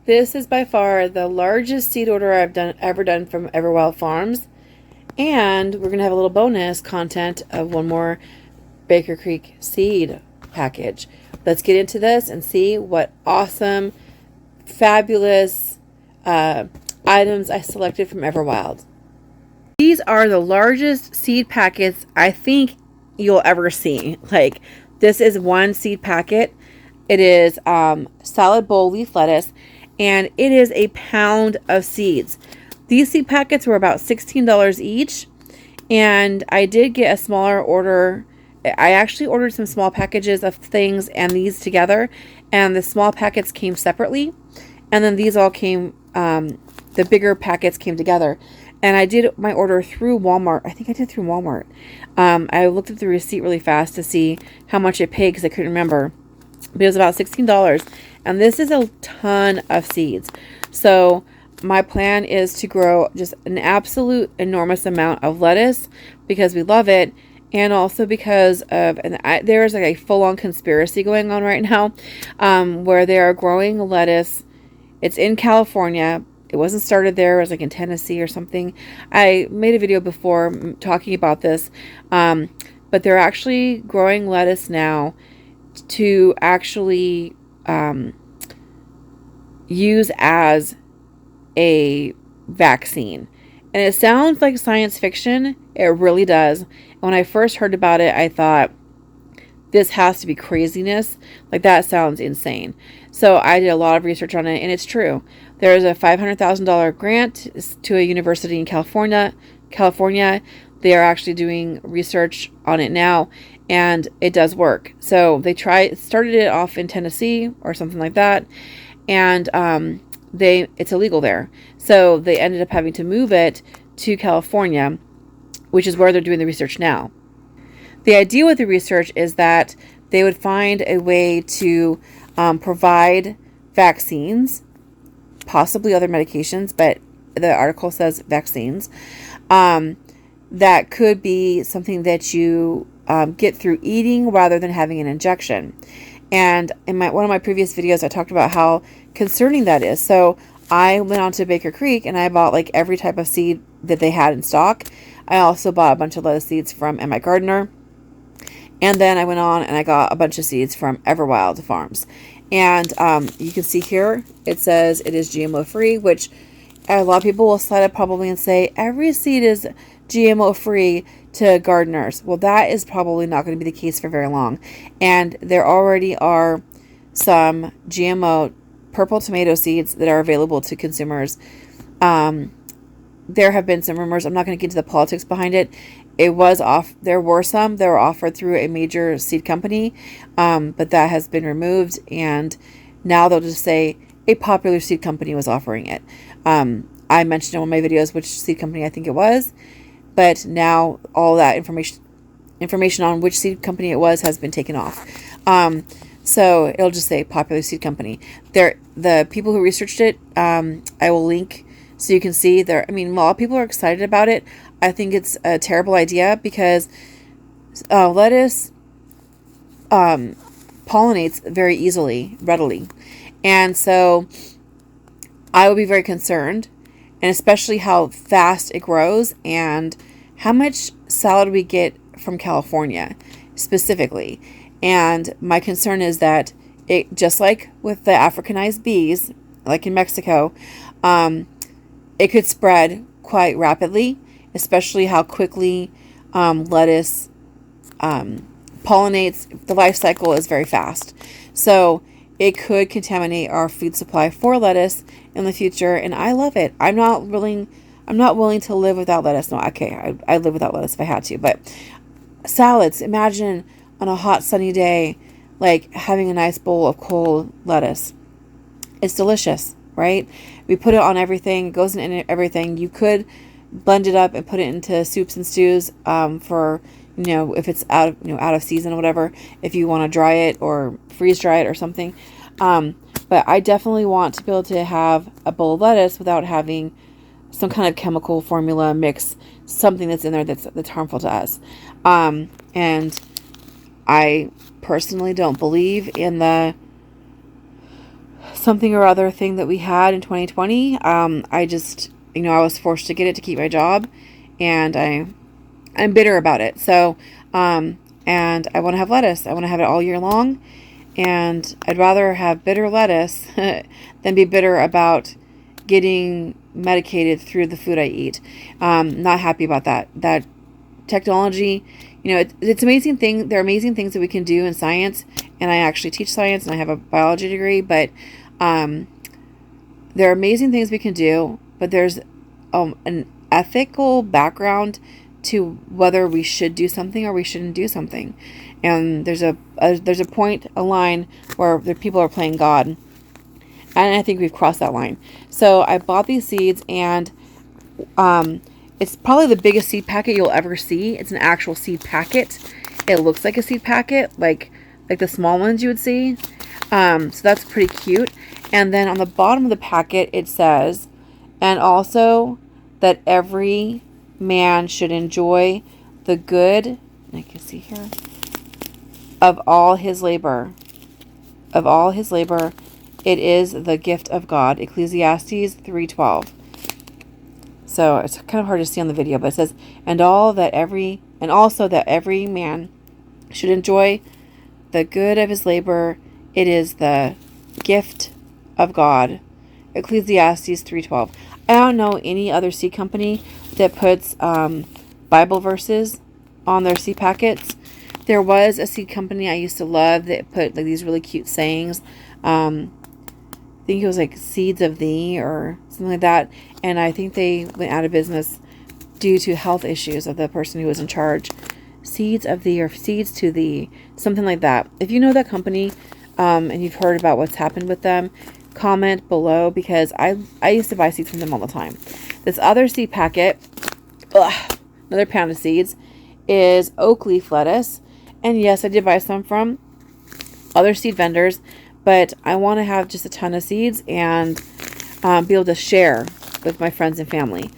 This is by far the largest seed order I've ever done from Everwild Farms. And we're going to have a little bonus content of one more Baker Creek seed package. Let's get into this and see what awesome, fabulous items I selected from Everwild. These are the largest seed packets I think you'll ever see. Like, this is one seed packet. It is salad bowl leaf lettuce, and it is a pound of seeds. These seed packets were about $16 each, and I did get a smaller order. I actually ordered some small packages of things and these together, and the small packets came separately, and then these all came, the bigger packets came together. And I did my order through Walmart. I think I did through Walmart. I looked at the receipt really fast to see how much I paid because I couldn't remember. But it was about $16. And this is a ton of seeds. So my plan is to grow just an absolute enormous amount of lettuce because we love it. And also because of, there's like a full-on conspiracy going on right now where they are growing lettuce. It's in California. It wasn't started there. It was like in Tennessee or something. I made a video before talking about this. But they're actually growing lettuce now to actually use as a vaccine. And it sounds like science fiction. It really does. And when I first heard about it, I thought, this has to be craziness. Like, that sounds insane. So I did a lot of research on it, and it's true. There's a $500,000 grant to a university in California. They are actually doing research on it now, and it does work. So they started it off in Tennessee or something like that, and it's illegal there. So they ended up having to move it to California, which is where they're doing the research now. The idea with the research is that they would find a way to provide vaccines, possibly other medications, but the article says vaccines, that could be something that you get through eating rather than having an injection. And in one of my previous videos, I talked about how concerning that is. So I went on to Baker Creek and I bought like every type of seed that they had in stock. I also bought a bunch of lettuce seeds from My Gardener. And then I went on and I got a bunch of seeds from Everwild Farms. And you can see here, it says it is GMO free, which a lot of people will slide up probably and say, every seed is GMO free to gardeners. Well, that is probably not going to be the case for very long. And there already are some GMO purple tomato seeds that are available to consumers. There have been some rumors. I'm not going to get into the politics behind it. There were some that were offered through a major seed company, but that has been removed, and now they'll just say a popular seed company was offering it. I mentioned in one of my videos which seed company I think it was, but now all that information on which seed company it was has been taken off. So it'll just say popular seed company. The people who researched it, I will link so you can see there. I mean, a lot of people are excited about it. I think it's a terrible idea because lettuce pollinates very readily. And so I would be very concerned, and especially how fast it grows and how much salad we get from California specifically. And my concern is that it, just like with the Africanized bees, like in Mexico, it could spread quite rapidly, especially how quickly lettuce pollinates. The life cycle is very fast. So it could contaminate our food supply for lettuce in the future, and I love it. I'm not willing to live without lettuce. No, okay, I'd live without lettuce if I had to, but salads, imagine on a hot sunny day, like having a nice bowl of cold lettuce. It's delicious, right? We put it on everything. It goes in everything. You could blend it up and put it into soups and stews for, if it's out of season or whatever, if you want to dry it or freeze dry it or something. But I definitely want to be able to have a bowl of lettuce without having some kind of chemical formula mix, something that's in there that's harmful to us. And I personally don't believe in the something or other thing that we had in 2020. I just, I was forced to get it to keep my job, and I'm bitter about it. So, and I want to have lettuce. I want to have it all year long, and I'd rather have bitter lettuce than be bitter about getting medicated through the food I eat. Not happy about that. That technology, it's amazing thing. There are amazing things that we can do in science, and I actually teach science, and I have a biology degree. But there are amazing things we can do, but there's an ethical background to whether we should do something or we shouldn't do something. And there's a point, a line where the people are playing God, and I think we've crossed that line. So I bought these seeds, and it's probably the biggest seed packet you'll ever see. It's an actual seed packet. It looks like a seed packet, like the small ones you would see. So that's pretty cute. And then on the bottom of the packet, it says, and also that every man should enjoy the good, I can see here, of all his labor. Of all his labor, it is the gift of God. Ecclesiastes 3:12. So it's kind of hard to see on the video, but it says, and also that every man should enjoy the good of his labor. It is the gift of God. Ecclesiastes 3:12. I don't know any other seed company that puts Bible verses on their seed packets. There was a seed company I used to love that put like these really cute sayings. I think it was like Seeds of Thee or something like that. And I think they went out of business due to health issues of the person who was in charge. Seeds of Thee or Seeds to Thee, something like that. If you know that company and you've heard about what's happened with them, comment below, because I used to buy seeds from them all the time. This other seed packet, another pound of seeds, is oak leaf lettuce. And yes, I did buy some from other seed vendors, but I want to have just a ton of seeds and be able to share with my friends and family.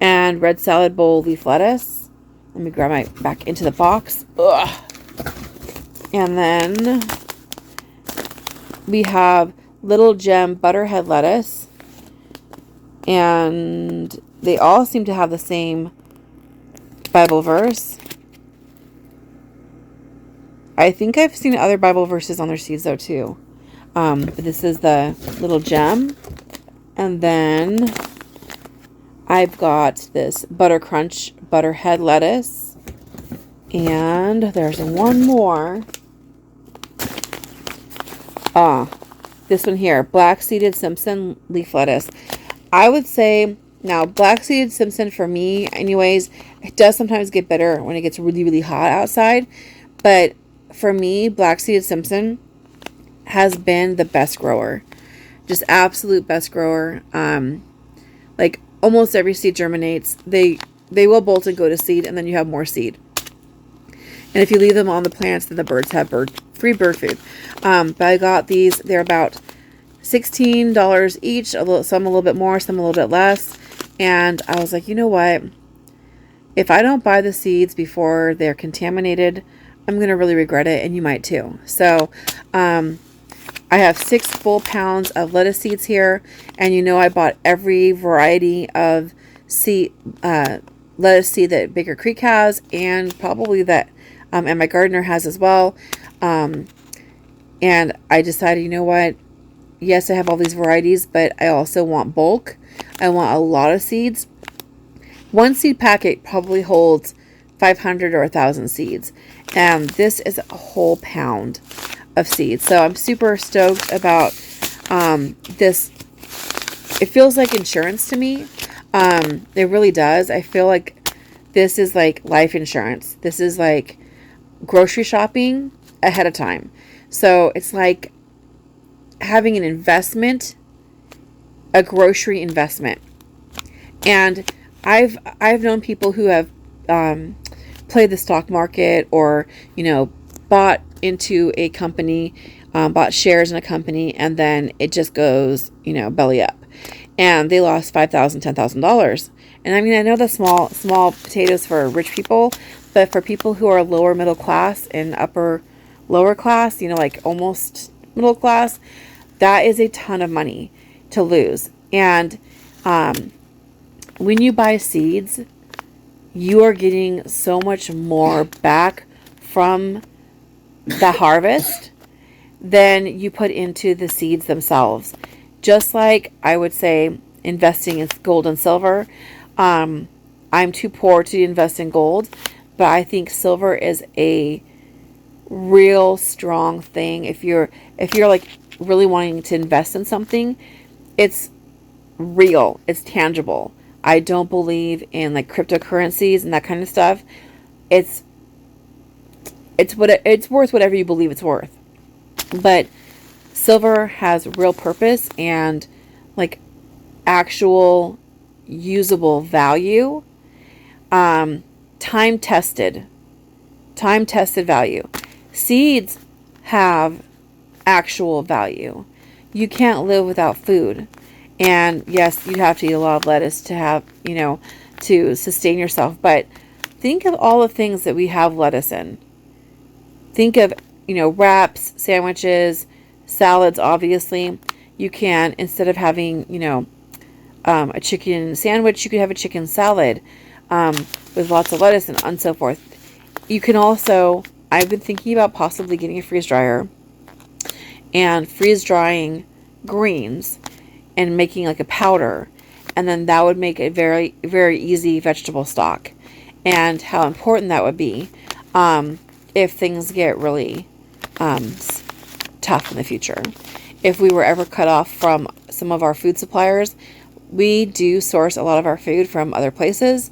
And red salad bowl leaf lettuce. Let me grab my back into the box. And then we have Little Gem butterhead lettuce. And they all seem to have the same Bible verse. I think I've seen other Bible verses on their seeds though too. But this is the Little Gem. And then I've got this Butter Crunch butterhead lettuce. And there's one more. This one here, black seeded Simpson leaf lettuce. I would say now black seeded Simpson for me anyways, it does sometimes get bitter when it gets really, really hot outside. But for me, black seeded Simpson has been the best grower. Just absolute best grower. Like almost every seed germinates. They will bolt and go to seed, and then you have more seed. And if you leave them on the plants, then the birds have free bird food. But I got these. They're about $16 each. Some a little bit more, some a little bit less. And I was like, you know what? If I don't buy the seeds before they're contaminated, I'm going to really regret it, and you might too. So I have 6 full pounds of lettuce seeds here, and I bought every variety of lettuce seed that Baker Creek has, and probably that and my gardener has as well. And I decided, you know what? Yes, I have all these varieties, but I also want bulk. I want a lot of seeds. One seed packet probably holds 500 or 1,000 seeds. And this is a whole pound of seeds. So I'm super stoked about this. It feels like insurance to me. It really does. I feel like this is like life insurance. This is like grocery shopping ahead of time. So it's like having an investment, a grocery investment. And I've known people who have played the stock market or, bought into a company, bought shares in a company, and then it just goes, belly up. And they lost $5,000, $10,000. And I mean, I know the small potatoes for rich people, but for people who are lower middle class and upper lower class, like almost middle class, That is a ton of money to lose. And when you buy seeds, you are getting so much more back from the harvest than you put into the seeds themselves. Just like I would say investing in gold and silver. I'm too poor to invest in gold, but I think silver is a real strong thing. If you're like really wanting to invest in something, it's real, it's tangible. I don't believe in like cryptocurrencies and that kind of stuff. It's it's worth whatever you believe it's worth. But silver has real purpose and like actual usable value. Time tested value. Seeds have actual value. You can't live without food. And yes, you have to eat a lot of lettuce to have, to sustain yourself. But think of all the things that we have lettuce in. Think of, wraps, sandwiches, salads, obviously. You can, instead of having, a chicken sandwich, you could have a chicken salad with lots of lettuce and so forth. You can also, I've been thinking about possibly getting a freeze dryer and freeze drying greens and making like a powder, and then that would make a very, very easy vegetable stock. And how important that would be if things get really tough in the future. If we were ever cut off from some of our food suppliers, we do source a lot of our food from other places,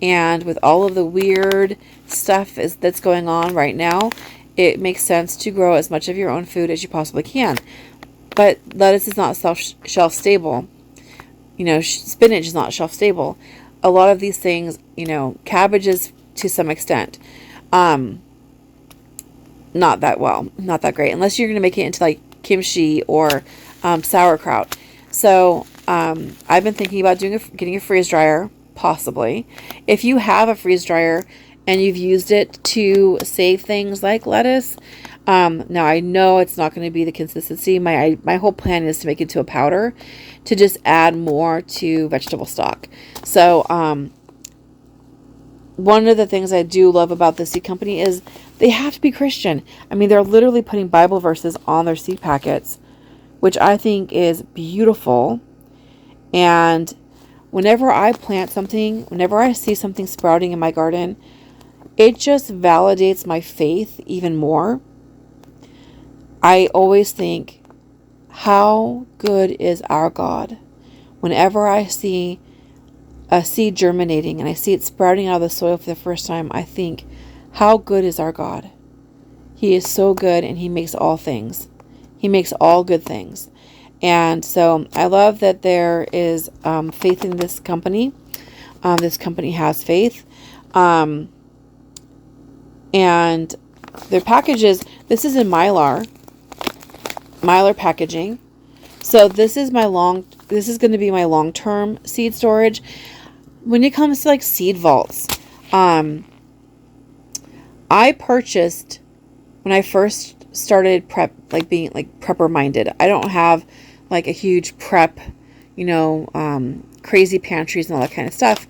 and with all of the weird stuff that's going on right now, it makes sense to grow as much of your own food as you possibly can. But lettuce is not shelf stable. Spinach is not shelf stable. A lot of these things, cabbages to some extent, not that great, unless you're going to make it into like kimchi or sauerkraut. So I've been thinking about getting a freeze dryer, possibly. If you have a freeze dryer and you've used it to save things like lettuce, now I know it's not going to be the consistency. My whole plan is to make it to a powder to just add more to vegetable stock. So one of the things I do love about the seed company is they have to be Christian. I mean, they're literally putting Bible verses on their seed packets, which I think is beautiful. And whenever I plant something, whenever I see something sprouting in my garden, it just validates my faith even more. I always think, how good is our God? Whenever I see a seed germinating and I see it sprouting out of the soil for the first time, I think, how good is our God? He is so good, and He makes all things. He makes all good things. And so I love that there is faith in this company. This company has faith. And their packages, this is in Mylar packaging. So this is going to be my long-term seed storage. When it comes to like seed vaults, I purchased, when I first started being like prepper minded, I don't have like a huge prep, crazy pantries and all that kind of stuff.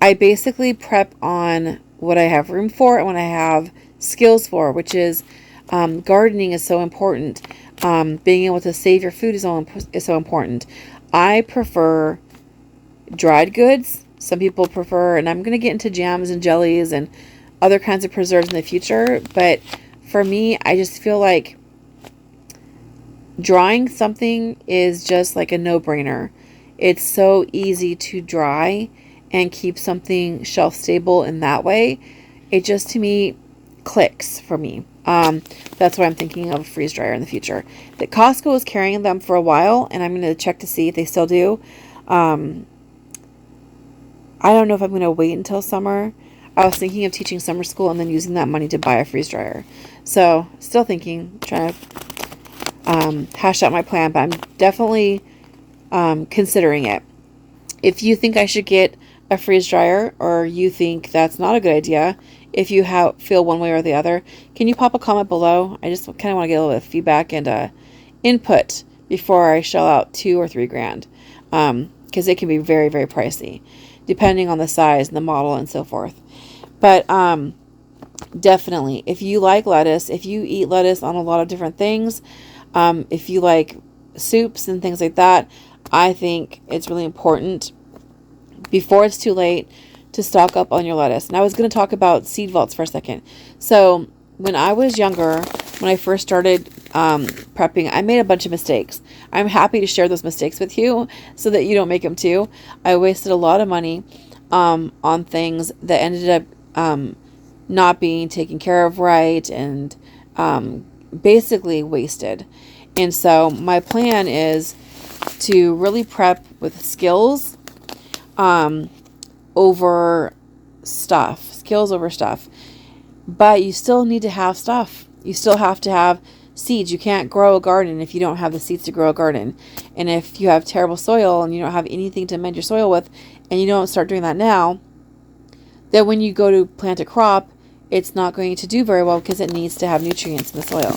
I basically prep on what I have room for and what I have skills for, which is gardening is so important. Being able to save your food is so important. I prefer dried goods. Some people prefer, and I'm going to get into jams and jellies and other kinds of preserves in the future. But for me, I just feel like drying something is just like a no-brainer. It's so easy to dry and keep something shelf stable in that way. It just, to me, clicks for me. That's why I'm thinking of a freeze dryer in the future. The Costco was carrying them for a while, and I'm going to check to see if they still do. I don't know if I'm going to wait until summer. I was thinking of teaching summer school and then using that money to buy a freeze dryer. So, still thinking, trying to hash out my plan, but I'm definitely considering it. If you think I should get a freeze dryer, or you think that's not a good idea, if you feel one way or the other, can you pop a comment below? I just kind of want to get a little bit of feedback and input before I shell out $2 or $3 grand. Because it can be very, very pricey depending on the size and the model and so forth. But definitely, if you like lettuce, if you eat lettuce on a lot of different things, if you like soups and things like that, I think it's really important before it's too late to stock up on your lettuce. And I was going to talk about seed vaults for a second. So when I was younger, when I first started prepping, I made a bunch of mistakes. I'm happy to share those mistakes with you so that you don't make them too. I wasted a lot of money on things that ended up not being taken care of right, and basically wasted. And so my plan is to really prep with skills over stuff. Skills over stuff. But you still need to have stuff. You still have to have seeds. You can't grow a garden if you don't have the seeds to grow a garden. And if you have terrible soil and you don't have anything to amend your soil with, and you don't start doing that now, then when you go to plant a crop, it's not going to do very well because it needs to have nutrients in the soil.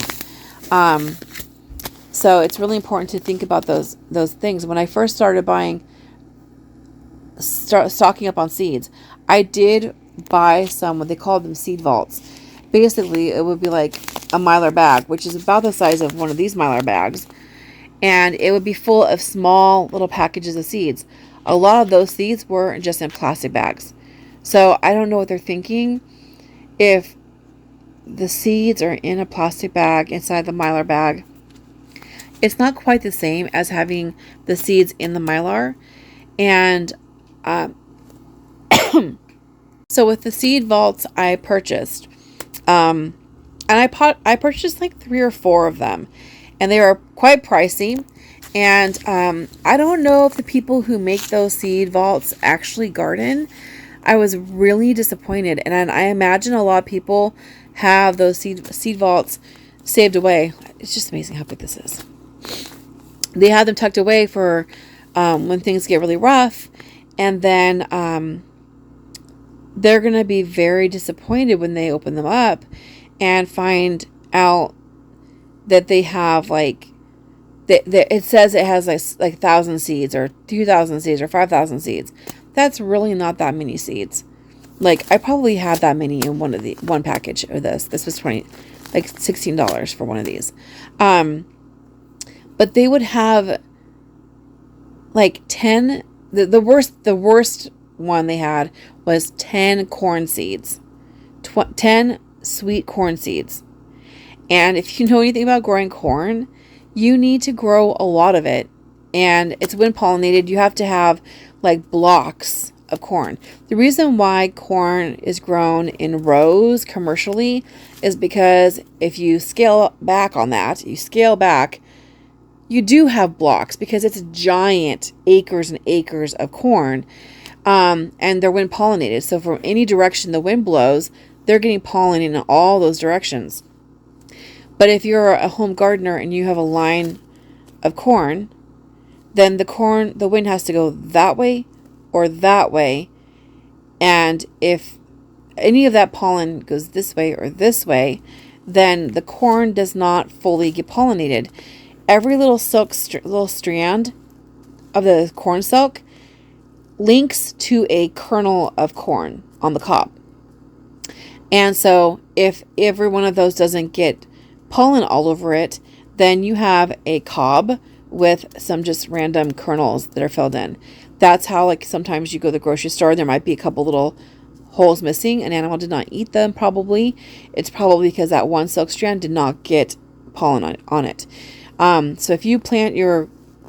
So it's really important to think about those things. When I first started stocking up on seeds, I did buy some, what they call them, seed vaults. Basically, it would be like a Mylar bag, which is about the size of one of these Mylar bags. And it would be full of small little packages of seeds. A lot of those seeds were just in plastic bags. So I don't know what they're thinking. If the seeds are in a plastic bag inside the Mylar bag, it's not quite the same as having the seeds in the Mylar. And so with the seed vaults I purchased, and I purchased like 3 or 4 of them, and they are quite pricey. And I don't know if the people who make those seed vaults actually garden. I was really disappointed, and I imagine a lot of people have those seed vaults saved away. It's just amazing how big this is. They have them tucked away for when things get really rough, and then they're going to be very disappointed when they open them up and find out that they have like, it says it has like 1,000 seeds or 2,000 seeds or 5,000 seeds. That's really not that many seeds. Like, I probably had that many in one package of this. This was $16 for one of these. But they would have like 10, the worst one they had was 10 corn seeds. 10 sweet corn seeds. And if you know anything about growing corn, you need to grow a lot of it. And it's wind pollinated. You have to have like blocks of corn. The reason why corn is grown in rows commercially is because if you scale back on that, you do have blocks because it's giant acres and acres of corn. And they're wind pollinated. So from any direction the wind blows, they're getting pollen in all those directions. But if you're a home gardener and you have a line of corn, then the wind has to go that way or that way. And if any of that pollen goes this way or this way, then the corn does not fully get pollinated. Every little strand of the corn silk links to a kernel of corn on the cob. And so if every one of those doesn't get pollen all over it, then you have a cob with some just random kernels that are filled in. That's how, like, sometimes you go to the grocery store, there might be a couple little holes missing. An animal did not eat them, probably. It's probably because that one silk strand did not get pollen on it. So if you plant your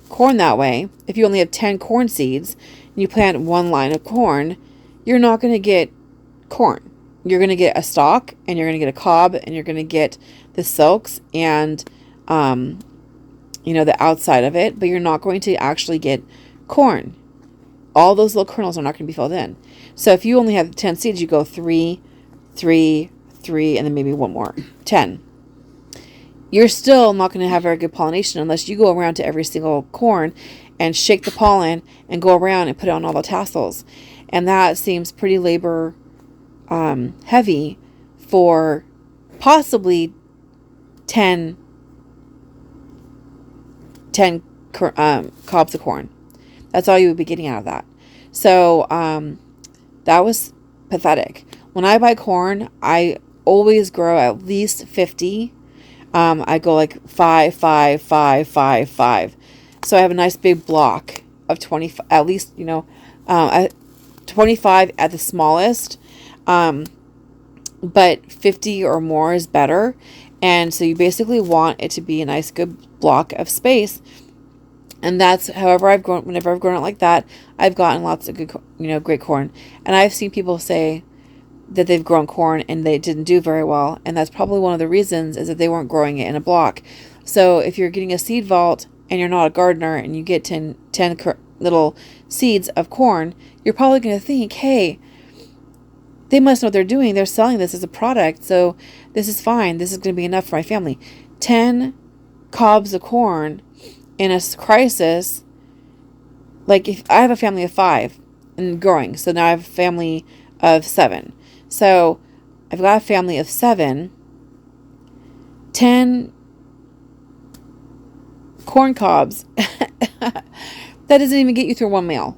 corn that way, if you only have 10 corn seeds and you plant one line of corn, you're not going to get corn. You're going to get a stalk, and you're going to get a cob, and you're going to get the silks and the outside of it, but you're not going to actually get corn. All those little kernels are not going to be filled in. So if you only have 10 seeds, you go 3, 3, 3, and then maybe one more, 10. You're still not going to have very good pollination unless you go around to every single corn and shake the pollen and go around and put it on all the tassels. And that seems pretty labor heavy for possibly 10 10 cobs of corn. That's all you would be getting out of that. So that was pathetic. When I buy corn, I always grow at least 50. I go like 5, 5, 5, 5, 5. So I have a nice big block of 20, at least, 25 at the smallest. But 50 or more is better. And so you basically want it to be a nice good block of space. And that's however I've grown. Whenever I've grown it like that, I've gotten lots of good, great corn. And I've seen people say that they've grown corn and they didn't do very well. And that's probably one of the reasons, is that they weren't growing it in a block. So if you're getting a seed vault and you're not a gardener and you get 10 little seeds of corn, you're probably going to think, hey, they must know what they're doing. They're selling this as a product. So this is fine. This is going to be enough for my family. 10 cobs of corn in a crisis. Like, if I have a family of 5 and growing, so now I have a family of 7. So I've got a family of 7. 10 corn cobs. That doesn't even get you through one meal.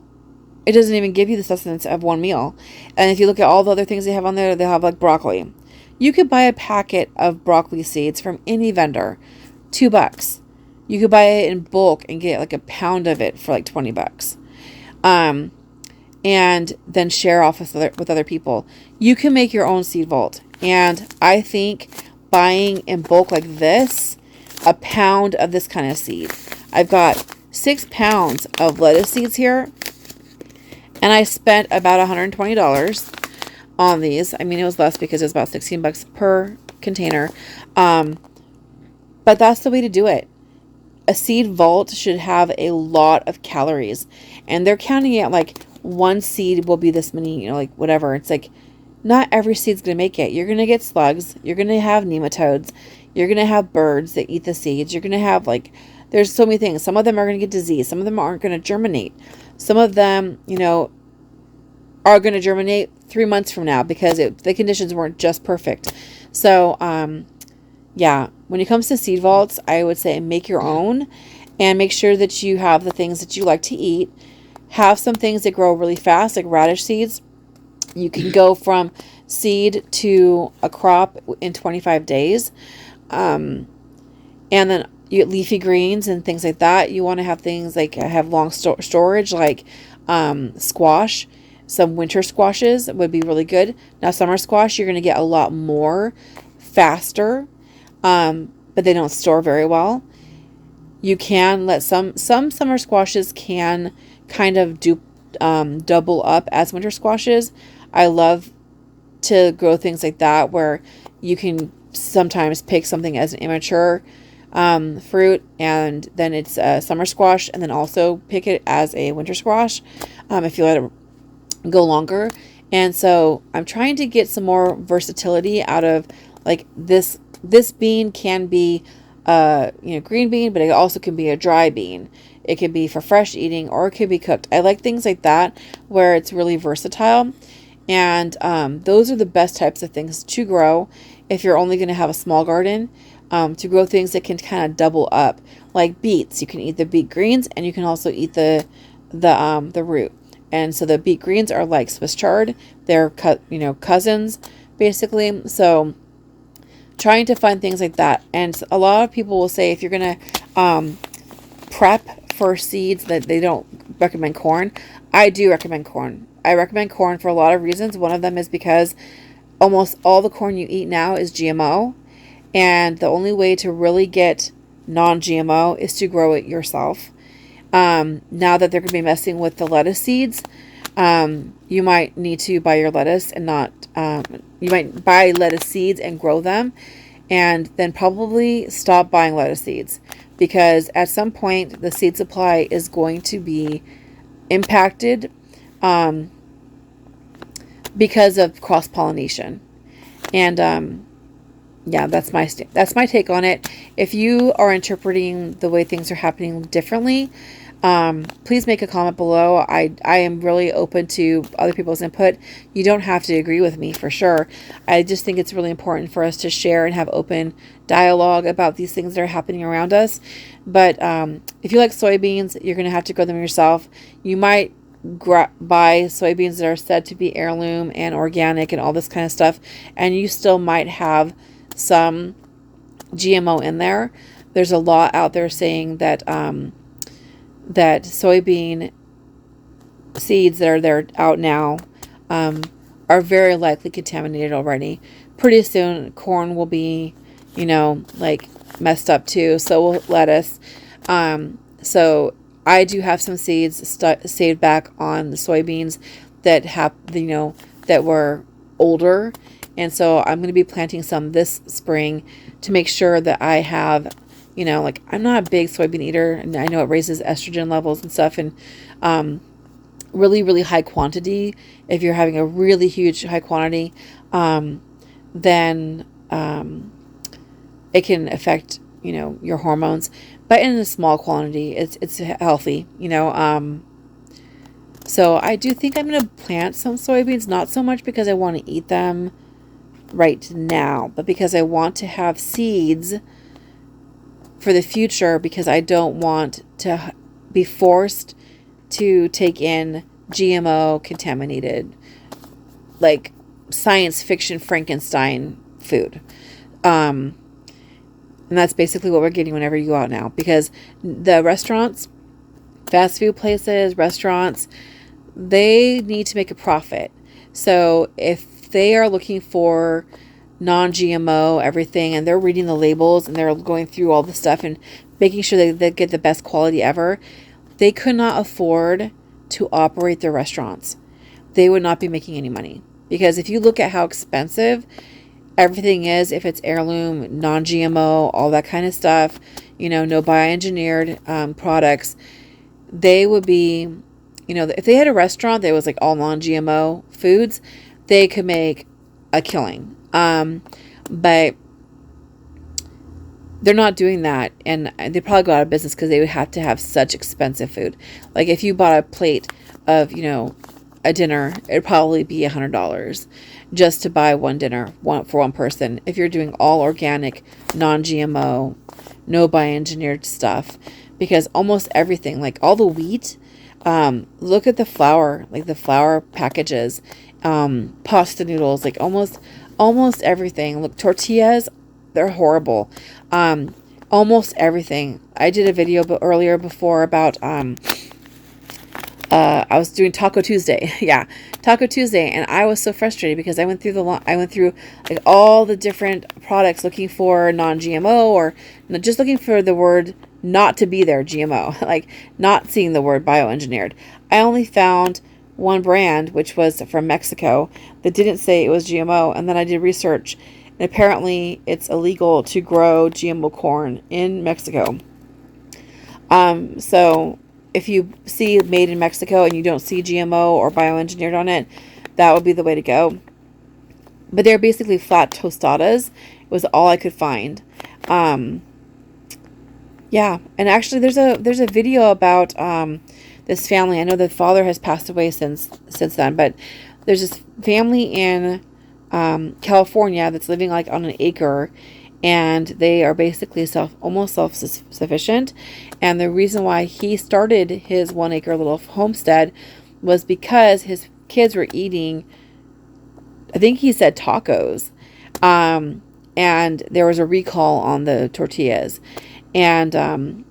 It doesn't even give you the sustenance of one meal. And if you look at all the other things they have on there, they'll have like broccoli. You could buy a packet of broccoli seeds from any vendor, $2. You could buy it in bulk and get like a pound of it for like $20. And then share off with other people. You can make your own seed vault. And I think buying in bulk like this, a pound of this kind of seed. I've got 6 pounds of lettuce seeds here. And I spent about $120 on these. I mean, it was less because it was about $16 per container. But that's the way to do it. A seed vault should have a lot of calories. And they're counting it like one seed will be this many, like whatever. It's like not every seed's going to make it. You're going to get slugs. You're going to have nematodes. You're going to have birds that eat the seeds. You're going to have there's so many things. Some of them are going to get disease. Some of them aren't going to germinate. Some of them, are going to germinate 3 months from now because the conditions weren't just perfect. So, yeah, when it comes to seed vaults, I would say make your own and make sure that you have the things that you like to eat. Have some things that grow really fast, like radish seeds. You can go from seed to a crop in 25 days. And then you leafy greens and things like that. You want to have things like have long storage, like squash. Some winter squashes would be really good. Now, summer squash, you're going to get a lot more faster, but they don't store very well. You can let some summer squashes can kind of double up as winter squashes. I love to grow things like that where you can sometimes pick something as an immature fruit and then it's a summer squash, and then also pick it as a winter squash if you let it go longer. And so I'm trying to get some more versatility out of like this bean can be green bean, but it also can be a dry bean. It can be for fresh eating or it can be cooked. I like things like that where it's really versatile. And those are the best types of things to grow if you're only going to have a small garden, to grow things that can kind of double up, like beets. You can eat the beet greens and you can also eat the root. And so the beet greens are like Swiss chard. They're cousins basically. So trying to find things like that. And a lot of people will say if you're going to prep for seeds that they don't recommend corn. I do recommend corn. I recommend corn for a lot of reasons. One of them is because almost all the corn you eat now is GMO. And the only way to really get non-GMO is to grow it yourself. Now that they're going to be messing with the lettuce seeds, you might need to buy your lettuce and not, you might buy lettuce seeds and grow them, and then probably stop buying lettuce seeds, because at some point the seed supply is going to be impacted, because of cross-pollination. And, yeah, that's my take on it. If you are interpreting the way things are happening differently, Please make a comment below. I am really open to other people's input. You don't have to agree with me for sure. I just think it's really important for us to share and have open dialogue about these things that are happening around us. But if you like soybeans, you're going to have to grow them yourself. You might buy soybeans that are said to be heirloom and organic and all this kind of stuff, and you still might have some GMO in there. There's a law out there saying that that soybean seeds that are there out now are very likely contaminated already. Pretty soon, corn will be, like messed up too. So will lettuce. So I do have some seeds saved back on the soybeans that have, that were older. And so I'm going to be planting some this spring to make sure that I have, I'm not a big soybean eater, and I know it raises estrogen levels and stuff, and really, really high quantity. If you're having a really huge high quantity, then it can affect, your hormones. But in a small quantity, it's healthy, So I do think I'm going to plant some soybeans, not so much because I want to eat them right now, but because I want to have seeds for the future, because I don't want to be forced to take in GMO contaminated, like science fiction Frankenstein food. And that's basically what we're getting whenever you go out now, because the restaurants, fast food places, restaurants, they need to make a profit. So if they are looking for non-GMO everything, and they're reading the labels, and they're going through all the stuff and making sure they get the best quality ever, they could not afford to operate their restaurants. They would not be making any money, because if you look at how expensive everything is, if it's heirloom, non-GMO, all that kind of stuff, no bioengineered products, they would be, if they had a restaurant that was like all non-GMO foods, they could make a killing. But they're not doing that, and they probably go out of business because they would have to have such expensive food. Like if you bought a plate of, a dinner, it'd probably be $100 just to buy one dinner, for one person. If you're doing all organic, non-GMO, no bioengineered stuff, because almost everything, like all the wheat, look at the flour, like the flour packages, pasta noodles, like almost everything. Look, tortillas, they're horrible. Almost everything. I did a video earlier before about I was doing Taco Tuesday. Yeah, Taco Tuesday, and I was so frustrated because I went through like all the different products looking for non-GMO, or just looking for the word not to be there, GMO, like not seeing the word bioengineered. I only found one brand, which was from Mexico, that didn't say it was GMO, and then I did research, and apparently it's illegal to grow GMO corn in Mexico. So if you see made in Mexico and you don't see GMO or bioengineered on it, that would be the way to go. But they're basically flat tostadas. It was all I could find. Yeah, and actually there's a video about this family. I know the father has passed away since then, but there's this family in California that's living like on an acre, and they are basically almost self-sufficient. And the reason why he started his 1 acre little homestead was because his kids were eating, I think he said tacos, and there was a recall on the tortillas. And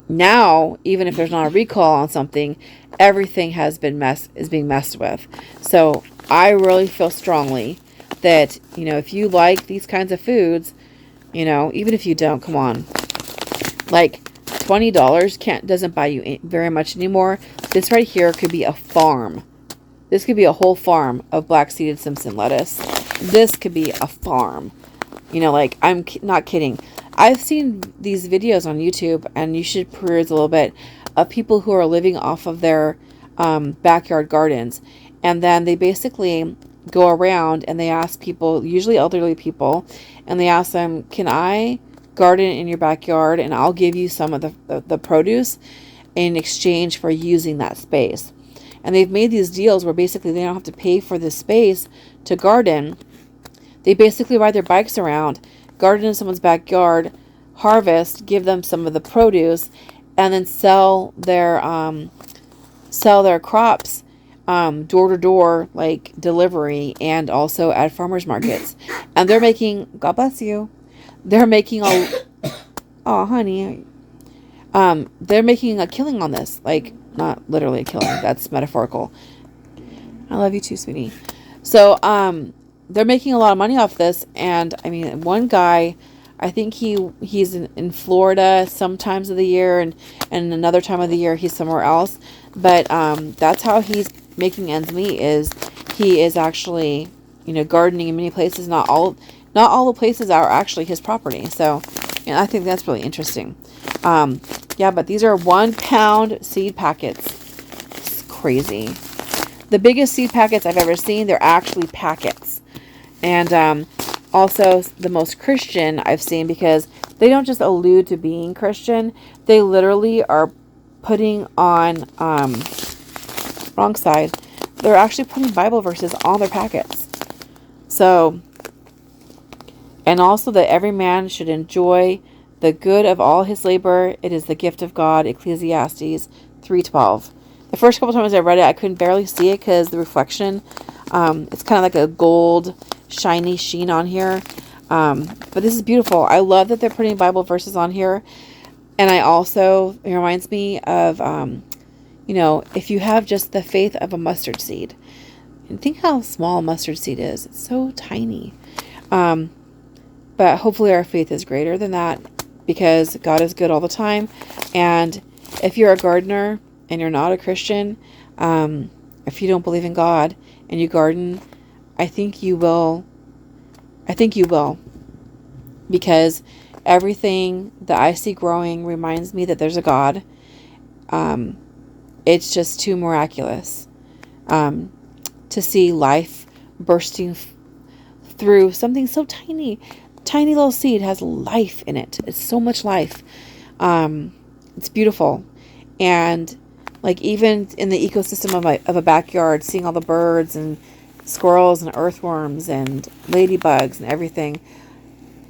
now, even if there's not a recall on something, everything is being messed with. So I really feel strongly that, if you like these kinds of foods, even if you don't, come on, like $20 doesn't buy you very much anymore. This right here could be a farm. This could be a whole farm of black seeded Simpson lettuce. This could be a farm. Like, I'm not kidding. I've seen these videos on YouTube, and you should peruse a little bit, of people who are living off of their backyard gardens. And then they basically go around and they ask people, usually elderly people, and they ask them, can I garden in your backyard and I'll give you some of the produce? in exchange for using that space. And they've made these deals where basically they don't have to pay for the space to garden. They basically ride their bikes around, garden in someone's backyard, harvest, give them some of the produce, and then sell their crops door to door, like delivery, and also at farmers markets. And they're making, God bless you, they're making oh honey, they're making a killing on this. Like, not literally a killing, that's metaphorical. I love you too, sweetie. So they're making a lot of money off this. And I mean, one guy, I think he's in Florida sometimes of the year, and another time of the year he's somewhere else. But that's how he's making ends meet, is he is actually, gardening in many places. Not all the places are actually his property. So, I think that's really interesting. Yeah, but these are 1 pound seed packets. It's crazy. The biggest seed packets I've ever seen, they're actually packets. And also the most Christian I've seen, because they don't just allude to being Christian. They literally are putting on, wrong side, they're actually putting Bible verses on their packets. So, and also that every man should enjoy the good of all his labor. It is the gift of God. Ecclesiastes 3:12. The first couple times I read it, I couldn't barely see it because the reflection, it's kind of like a gold, shiny sheen on here. But this is beautiful. I love that they're putting Bible verses on here. And it reminds me of, if you have just the faith of a mustard seed. And think how small a mustard seed is. It's so tiny. But hopefully our faith is greater than that, because God is good all the time. And if you're a gardener and you're not a Christian, if you don't believe in God and you garden, I think you will. Because everything that I see growing reminds me that there's a God. It's just too miraculous to see life bursting through something so tiny. Tiny little seed has life in it. It's so much life. It's beautiful. And like, even in the ecosystem of a backyard, seeing all the birds and squirrels and earthworms and ladybugs and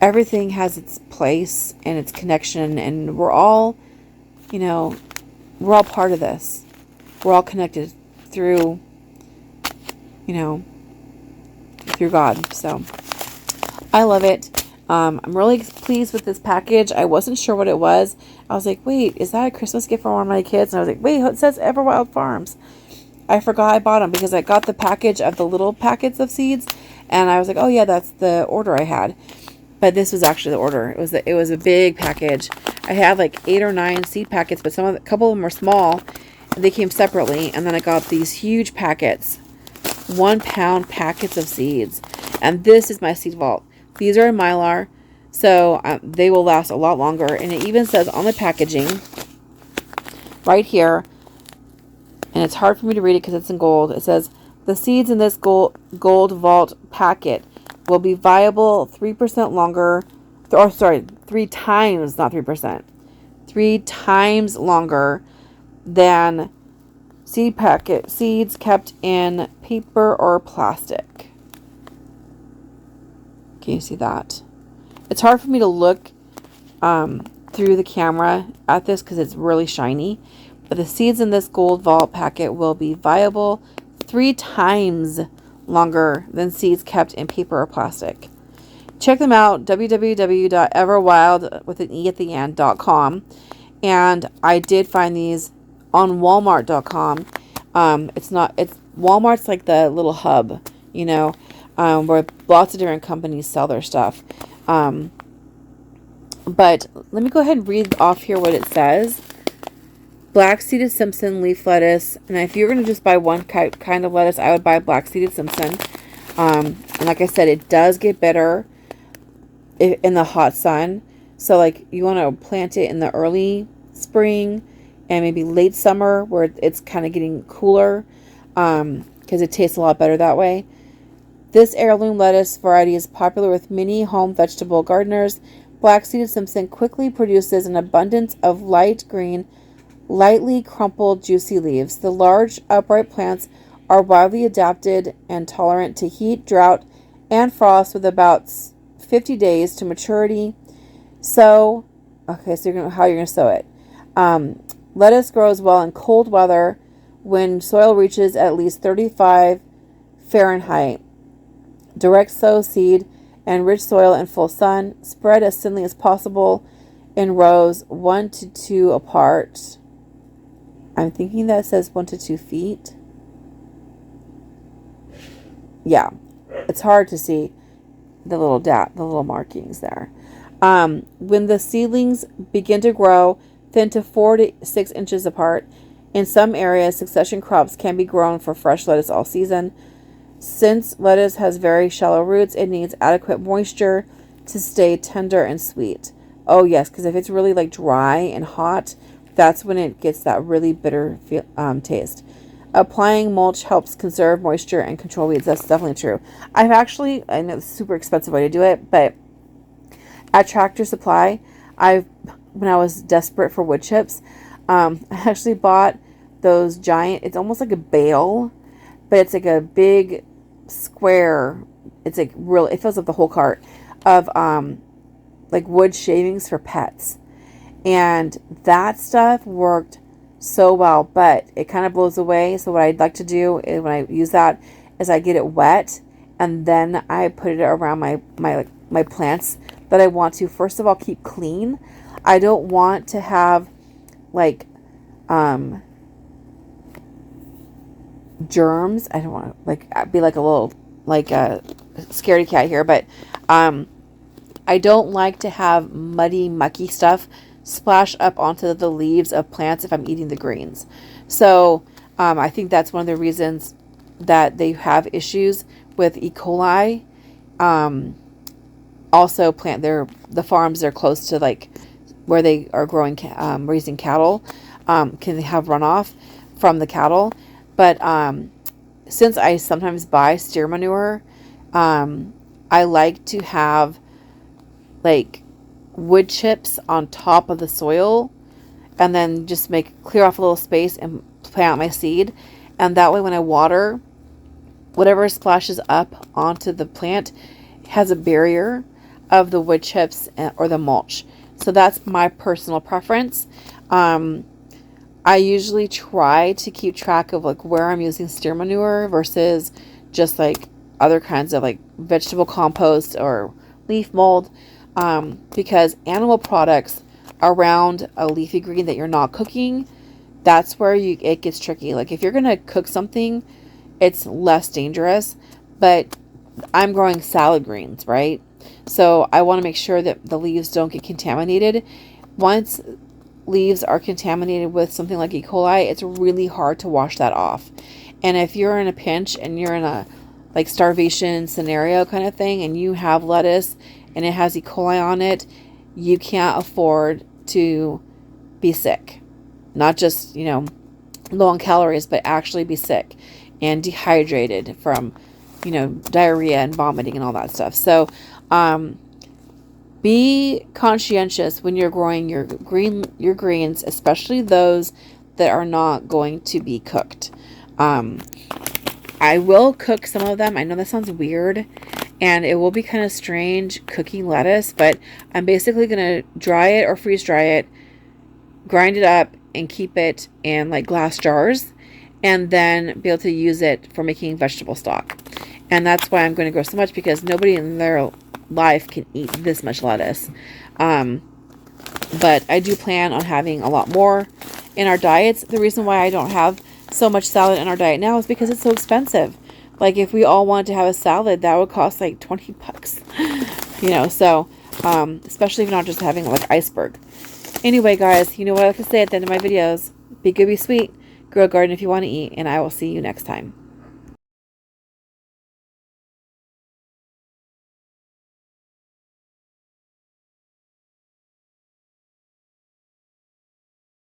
everything has its place and its connection. And we're all part of this. We're all connected through God. So I love it. I'm really pleased with this package. I wasn't sure what it was. I was like, wait, is that a Christmas gift for one of my kids? And I was like, wait, it says Everwild Farms. I forgot I bought them because I got the package of the little packets of seeds. And I was like, oh yeah, that's the order I had. But this was actually the order. It was a big package. I had like 8 or 9 seed packets, but a couple of them were small. They came separately. And then I got these huge packets, 1 pound packets of seeds. And this is my seed vault. These are in Mylar, so they will last a lot longer. And it even says on the packaging, right here, and it's hard for me to read it because it's in gold. It says, the seeds in this gold vault packet will be viable 3% longer, 3 times, not 3%, 3 times longer than seeds kept in paper or plastic. Can you see that? It's hard for me to look through the camera at this because it's really shiny. But the seeds in this gold vault packet will be viable 3 times longer than seeds kept in paper or plastic. Check them out, www.everwild with an E at the end.com. And I did find these on Walmart.com. Walmart's like the little hub, where lots of different companies sell their stuff. But let me go ahead and read off here what it says. Black-seeded Simpson leaf lettuce. And if you're going to just buy one kind of lettuce, I would buy black-seeded Simpson. And like I said, it does get better in the hot sun. So like, you want to plant it in the early spring and maybe late summer where it's kind of getting cooler, because it tastes a lot better that way. This heirloom lettuce variety is popular with many home vegetable gardeners. Black-seeded Simpson quickly produces an abundance of light green, lightly crumpled, juicy leaves. The large, upright plants are widely adapted and tolerant to heat, drought, and frost with about 50 days to maturity. So, okay, so how you're going to sow it. Lettuce grows well in cold weather when soil reaches at least 35 Fahrenheit. Direct sow seed and rich soil in full sun. Spread as thinly as possible in rows 1 to 2 apart. I'm thinking that says 1 to 2 feet. Yeah, it's hard to see the little markings there. When the seedlings begin to grow, thin to 4 to 6 inches apart. In some areas, succession crops can be grown for fresh lettuce all season. Since lettuce has very shallow roots, it needs adequate moisture to stay tender and sweet. Oh yes, because if it's really like dry and hot, that's when it gets that really bitter taste. Applying mulch helps conserve moisture and control weeds. That's definitely true. I know it's a super expensive way to do it, but at Tractor Supply, when I was desperate for wood chips, I actually bought those giant, it's almost like a bale, but it's like a big square, it's like it fills up the whole cart of like wood shavings for pets. And that stuff worked so well, but it kind of blows away. So what I'd like to do is when I use that is I get it wet and then I put it around my plants that I want to, first of all, keep clean. I don't want to have like germs. I don't want to like be like a little like a scaredy cat here, but I don't like to have muddy, mucky stuff splash up onto the leaves of plants if I'm eating the greens. So I think that's one of the reasons that they have issues with E. coli. Also, the farms are close to like where they are raising cattle. Can have runoff from the cattle, but since I sometimes buy steer manure, I like to have like wood chips on top of the soil and then just clear off a little space and plant out my seed. And that way when I water, whatever splashes up onto the plant has a barrier of the wood chips or the mulch. So that's my personal preference. I usually try to keep track of like where I'm using steer manure versus just like other kinds of like vegetable compost or leaf mold, because animal products around a leafy green that you're not cooking, that's where it gets tricky. Like if you're gonna cook something, it's less dangerous, but I'm growing salad greens, right? So I want to make sure that the leaves don't get contaminated. Once leaves are contaminated with something like E. coli, it's really hard to wash that off. And if you're in a pinch and you're in a like starvation scenario kind of thing and you have lettuce and it has E. coli on it, you can't afford to be sick. Not just, low on calories, but actually be sick and dehydrated from, diarrhea and vomiting and all that stuff. So, be conscientious when you're growing your greens, especially those that are not going to be cooked. I will cook some of them. I know that sounds weird and it will be kind of strange cooking lettuce, but I'm basically going to dry it or freeze dry it, grind it up and keep it in like glass jars and then be able to use it for making vegetable stock. And that's why I'm going to grow so much, because nobody in their life can eat this much lettuce. But I do plan on having a lot more in our diets. The reason why I don't have so much salad in our diet now is because it's so expensive. Like if we all wanted to have a salad, that would cost like $20, so especially if you're not just having like iceberg. Anyway, guys, you know what I like to say at the end of my videos: be good, be sweet, grow a garden if you want to eat, and I will see you next time.